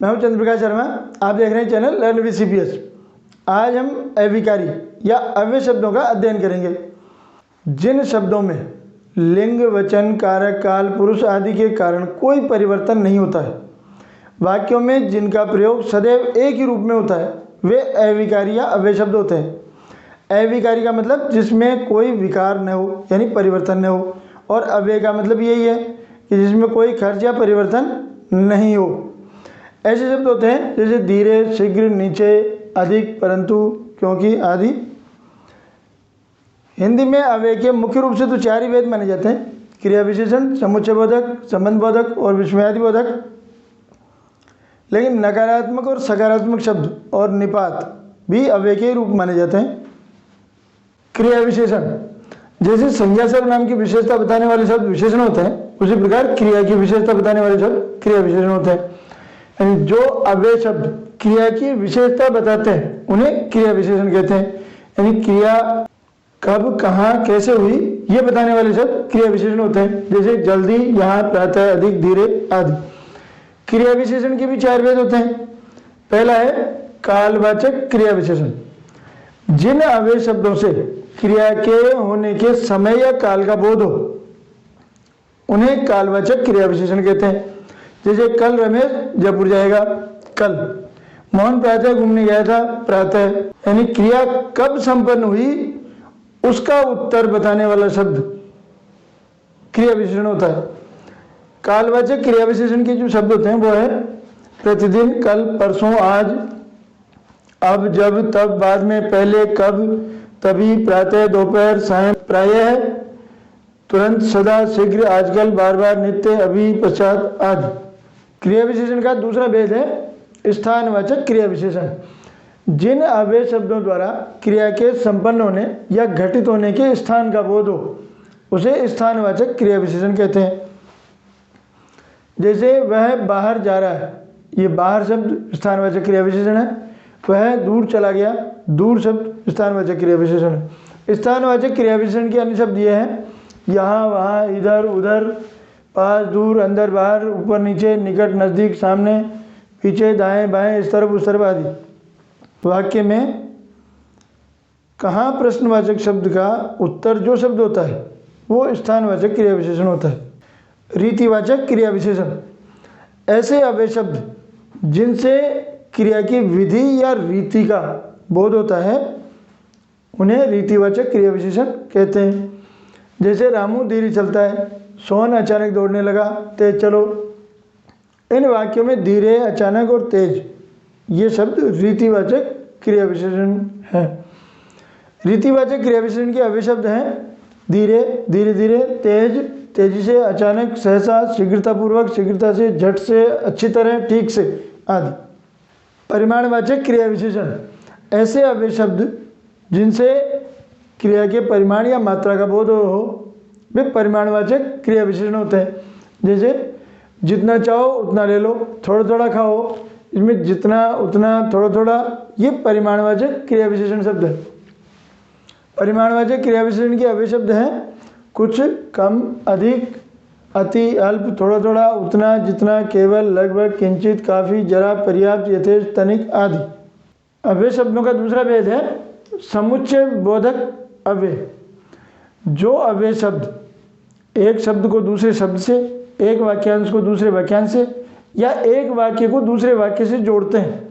मैं हूं चंद्रप्रकाश शर्मा। आप देख रहे हैं चैनल लर्न विद CPS। आज हम अविकारी या अव्यय शब्दों का अध्ययन करेंगे। जिन शब्दों में लिंग, वचन, कारक, काल, पुरुष आदि के कारण कोई परिवर्तन नहीं होता है, वाक्यों में जिनका प्रयोग सदैव एक ही रूप में होता है, वे अविकारी या अव्यय शब्द होते हैं। अविकारी का मतलब जिसमें कोई विकार न हो यानी परिवर्तन न हो, और अव्यय का मतलब यही है कि जिसमें कोई खर्च या परिवर्तन नहीं हो। ऐसे शब्द होते हैं जैसे धीरे, शीघ्र, नीचे, अधिक, परंतु, क्योंकि आदि। हिंदी में अव्यय के मुख्य रूप से तो 4 ही भेद माने जाते हैं: क्रिया विशेषण, समुच्चय बोधक, संबंध बोधक और विस्मयादि बोधक। लेकिन नकारात्मक और सकारात्मक शब्द और निपात भी अव्यय के रूप माने जाते हैं। क्रिया विशेषण जैसे संज्ञा सर्वनाम की विशेषता बताने वाले शब्द विशेषण होते हैं, उसी प्रकार क्रिया की विशेषता बताने वाले शब्द क्रिया विशेषण होते हैं। यानी जो अव्यय शब्द क्रिया की विशेषता बताते हैं उन्हें क्रिया विशेषण कहते हैं। यानी क्रिया कब, कहाँ, कैसे हुई ये बताने वाले शब्द क्रिया विशेषण होते हैं, जैसे जल्दी, यहाँ, प्रातः, अधिक, धीरे आदि। क्रिया विशेषण के भी 4 भेद होते हैं। पहला है कालवाचक क्रिया विशेषण। जिन अव्यय शब्दों से क्रिया के होने के समय या काल का बोध हो उन्हें कालवाचक क्रिया विशेषण कहते हैं। जैसे कल रमेश जयपुर जाएगा, कल। मोहन प्रातः घूमने गया था, प्रातः। यानी क्रिया कब संपन्न हुई उसका उत्तर बताने वाला शब्द क्रिया विशेषण होता है। कालवाचक क्रिया विशेषण के जो शब्द होते हैं वो है प्रतिदिन, कल, परसों, आज, अब, जब, तब, बाद में, पहले, कब, तभी, प्रातः, दोपहर, सायं, प्रायः, तुरंत, सदा, शीघ्र, आजकल, बार बार, नित्य, अभी, पश्चात आदि। क्रिया विशेषण का दूसरा भेद है स्थानवाचक क्रिया विशेषण। जिन अव्यय शब्दों द्वारा क्रिया के संपन्न होने या घटित होने के स्थान का बोध हो उसे स्थानवाचक क्रिया विशेषण कहते हैं। जैसे वह बाहर जा रहा है, ये बाहर शब्द स्थानवाचक क्रिया विशेषण है। वह दूर चला गया, दूर शब्द स्थानवाचक क्रिया विशेषण है। स्थानवाचक क्रिया विशेषण के अन्य शब्द ये हैं: यहाँ, वहाँ, इधर, उधर, पास, दूर, अंदर, बाहर, ऊपर, नीचे, निकट, नज़दीक, सामने, पीछे, दाएं, बाएं, इस तरफ, उस तरफ आदि। वाक्य में कहाँ प्रश्नवाचक शब्द का उत्तर जो शब्द होता है वो स्थानवाचक क्रिया विशेषण होता है। रीतिवाचक क्रिया विशेषण ऐसे अव्यय शब्द जिनसे क्रिया की विधि या रीति का बोध होता है उन्हें रीतिवाचक क्रिया विशेषण कहते हैं। जैसे रामू धीरे चलता है, सोहन अचानक दौड़ने लगा, तेज चलो। इन वाक्यों में धीरे, अचानक और तेज ये शब्द रीतिवाचक क्रिया विशेषण है। रीतिवाचक क्रिया विशेषण के अव्यय शब्द हैं धीरे, धीरे धीरे, तेज, तेजी से, अचानक, सहसा, शीघ्रतापूर्वक, शीघ्रता से, झट से, अच्छी तरह, ठीक से आदि। परिमाणवाचक क्रिया विशेषण ऐसे अव्यय शब्द जिनसे क्रिया के परिमाण या मात्रा का बोध हो वे परिमाणवाचक क्रिया विशेषण होते हैं। जैसे जितना चाहो उतना ले लो, थोड़ा थोड़ा खाओ, इसमें जितना, उतना, थोड़ा थोड़ा ये परिमाणवाचक क्रिया विशेषण शब्द है। परिमाणवाचक क्रिया विशेषण के अव्यय शब्द हैं कुछ, कम, अधिक, अति, अल्प, थोड़ा थोड़ा, उतना, जितना, केवल, लगभग, किंचित, काफ़ी, जरा, पर्याप्त, यथेष्ट, तनिक आदि। अव्यय शब्दों का दूसरा भेद है समुच्चय बोधक अव्यय। जो अव्यय शब्द एक शब्द को दूसरे शब्द से, एक वाक्यांश को दूसरे वाक्यांश से या एक वाक्य को दूसरे वाक्य से जोड़ते हैं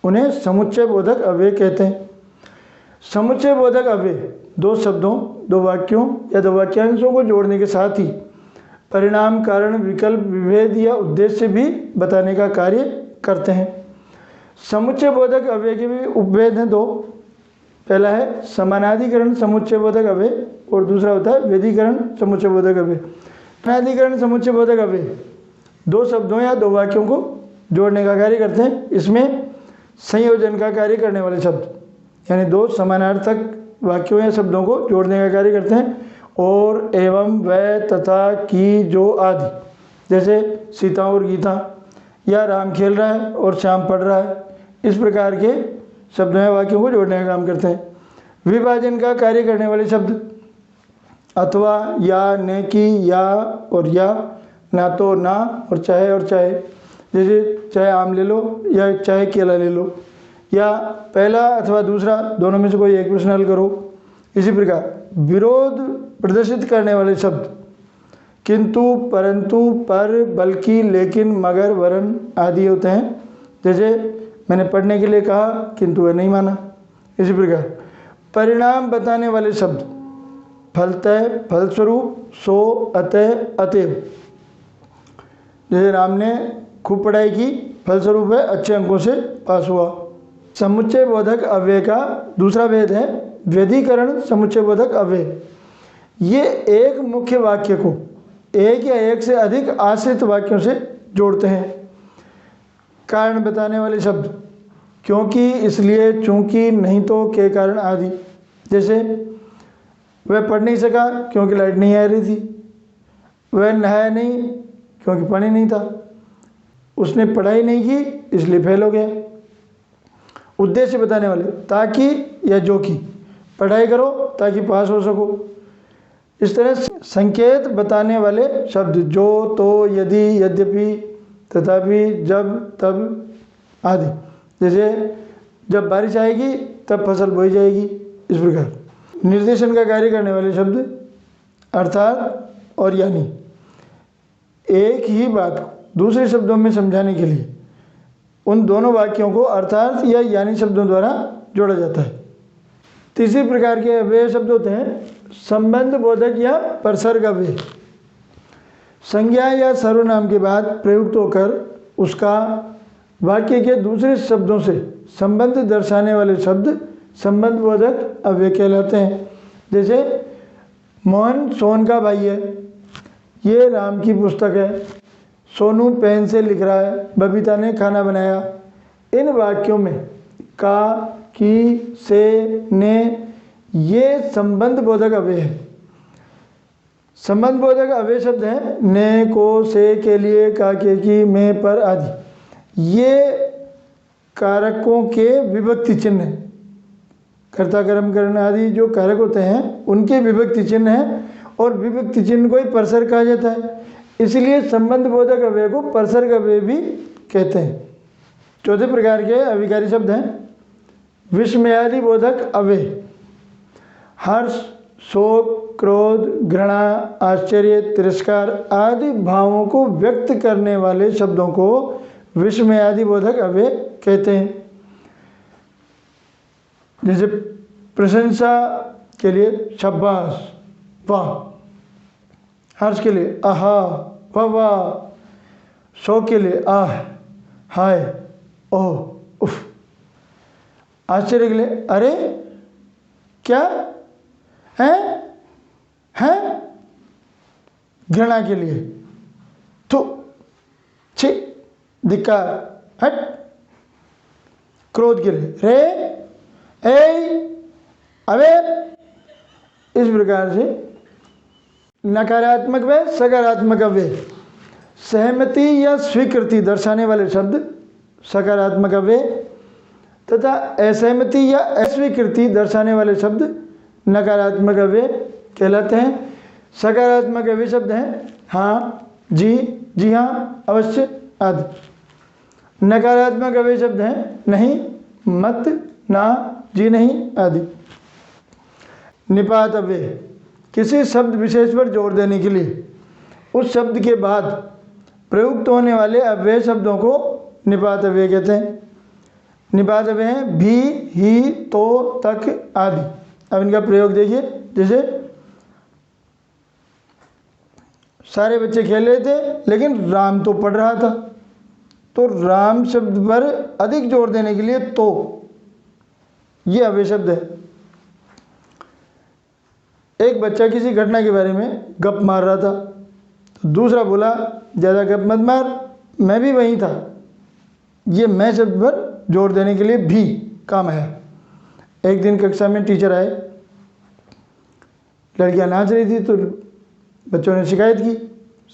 उन्हें समुच्चय बोधक अव्यय कहते हैं। समुच्चय बोधक अव्यय दो शब्दों, दो वाक्यों या दो वाक्यांशों को जोड़ने के साथ ही परिणाम, कारण, विकल्प, विभेद या उद्देश्य भी बताने का कार्य करते हैं। समुच्चय बोधक अव्यय के भी उपभेद हैं 2। पहला है समानाधिकरण समुच्चय बोधक अव्यय और दूसरा होता है व्यधिकरण समुच्चय बोधक अव्यय। समानाधिकरण समुच्चय बोधक अव्यय 2 शब्दों या 2 वाक्यों को जोड़ने का कार्य करते हैं। इसमें संयोजन का कार्य करने वाले शब्द यानी 2 समानार्थक वाक्यों या शब्दों को जोड़ने का कार्य करते हैं। और, एवं, वह, तथा, की, जो आदि। जैसे सीता और गीता या राम खेल रहा है और श्याम पढ़ रहा है। इस प्रकार के शब्दों या वाक्यों को जोड़ने का काम करते हैं। विभाजन का कार्य करने वाले शब्द अथवा, या, ने की, या और या, ना तो ना और चाहे। जैसे चाहे आम ले लो या चाहे केला ले लो, या पहला अथवा दूसरा दोनों में से कोई एक प्रश्न हल करो। इसी प्रकार विरोध प्रदर्शित करने वाले शब्द किंतु, परंतु, पर, बल्कि, लेकिन, मगर, वरन आदि होते हैं। जैसे मैंने पढ़ने के लिए कहा किंतु वह नहीं माना। इसी प्रकार परिणाम बताने वाले शब्द फलतः, फलस्वरूप, सो, अतः, अतएव। जैसे राम ने खूब पढ़ाई की, फलस्वरूप है अच्छे अंकों से पास हुआ। समुच्चय बोधक अव्यय का दूसरा भेद है व्यधिकरण समुच्चय बोधक अव्यय। ये एक मुख्य वाक्य को एक या एक से अधिक आश्रित वाक्यों से जोड़ते हैं। कारण बताने वाले शब्द क्योंकि, इसलिए, चूंकि, नहीं तो, के कारण आदि। जैसे वह पढ़ नहीं सका क्योंकि लाइट नहीं आ रही थी, वह नहाया नहीं क्योंकि पानी नहीं था, उसने पढ़ाई नहीं की इसलिए फेल हो गया। उद्देश्य बताने वाले ताकि या जो कि, पढ़ाई करो ताकि पास हो सको। इस तरह संकेत बताने वाले शब्द जो, तो, यदि, यद्यपि, तथापि, जब, तब आदि। जैसे जब बारिश आएगी तब फसल बोई जाएगी। इस प्रकार निर्देशन का कार्य करने वाले शब्द अर्थात और यानी। एक ही बात को दूसरे शब्दों में समझाने के लिए उन दोनों वाक्यों को अर्थात या यानी शब्दों द्वारा जोड़ा जाता है। तीसरी प्रकार के अव्यय शब्द होते हैं संबंध बोधक या परसर्ग अव्यय। संज्ञा या सर्वनाम के बाद प्रयुक्त होकर उसका वाक्य के दूसरे शब्दों से संबंध दर्शाने वाले शब्द संबंध बोधक अव्यय कहलाते हैं। जैसे मोहन सोहन का भाई है, ये राम की पुस्तक है, सोनू पेन से लिख रहा है, बबीता ने खाना बनाया। इन वाक्यों में का, की, से, ने ये संबंध बोधक अव्यय है। संबंध बोधक अव्यय शब्द हैं ने, को, से, के लिए, का, के, की, में, पर आदि। ये कारकों के विभक्ति चिन्ह हैं। कर्ता, कर्म, करण आदि जो कारक होते हैं उनके विभक्ति चिन्ह हैं, और विभक्ति चिन्ह को ही परसर्ग कहा जाता है। इसलिए संबंध बोधक अव्यय को परसर्ग अव्यय भी कहते हैं। चौथे प्रकार के अविकारी शब्द हैं विस्मयादि बोधक अव्यय। हर्ष, शोक, क्रोध, घृणा, आश्चर्य, तिरस्कार आदि भावों को व्यक्त करने वाले शब्दों को विस्मयादि बोधक अव्यय कहते हैं। जैसे प्रशंसा के लिए शाबाश, वाह। हर्ष के लिए आहा, वाह वाह। शोक के लिए आह, हाय, ओह, उफ। आश्चर्य के लिए अरे क्या है। घृणा के लिए थू, छी, धिक्कार, हट। क्रोध के लिए रे, ए, अबे। इस प्रकार से नकारात्मक व सकारात्मक अव्यय। सहमति या स्वीकृति दर्शाने वाले शब्द सकारात्मक अव्यय तथा असहमति या अस्वीकृति दर्शाने वाले शब्द नकारात्मक अव्यय कहलाते हैं। सकारात्मक अव्यय शब्द हैं हाँ, जी, जी हाँ, अवश्य आदि। नकारात्मक अव्यय शब्द हैं नहीं, मत, ना, जी नहीं आदि। निपात अव्यय किसी शब्द विशेष पर जोर देने के लिए उस शब्द के बाद प्रयुक्त होने वाले अव्यय शब्दों को निपात अव्यय कहते हैं। निपात अव्यय हैं भी, ही, तो, तक आदि। अब इनका प्रयोग देखिए। जैसे सारे बच्चे खेल रहे थे लेकिन राम तो पढ़ रहा था, तो राम शब्द पर अधिक जोर देने के लिए तो ये अव्यय शब्द है। एक बच्चा किसी घटना के बारे में गप मार रहा था, तो दूसरा बोला ज़्यादा गप मत मार, मैं भी वहीं था। ये मैं शब्द पर जोर देने के लिए भी काम आया। एक दिन कक्षा में टीचर आए, लड़कियां नाच रही थी तो बच्चों ने शिकायत की,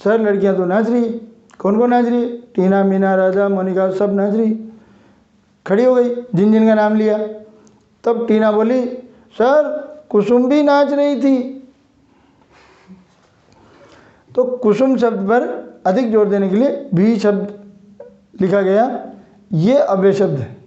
सर लड़कियां तो नाच रही है। कौन कौन नाच रही है? टीना, मीना, राधा, मोनिका सब नाच रही। खड़ी हो गई, जिन जिन का नाम लिया। तब टीना बोली सर कुसुम भी नाच रही थी। तो कुसुम शब्द पर अधिक जोर देने के लिए भी शब्द लिखा गया ये अव्यय शब्द है।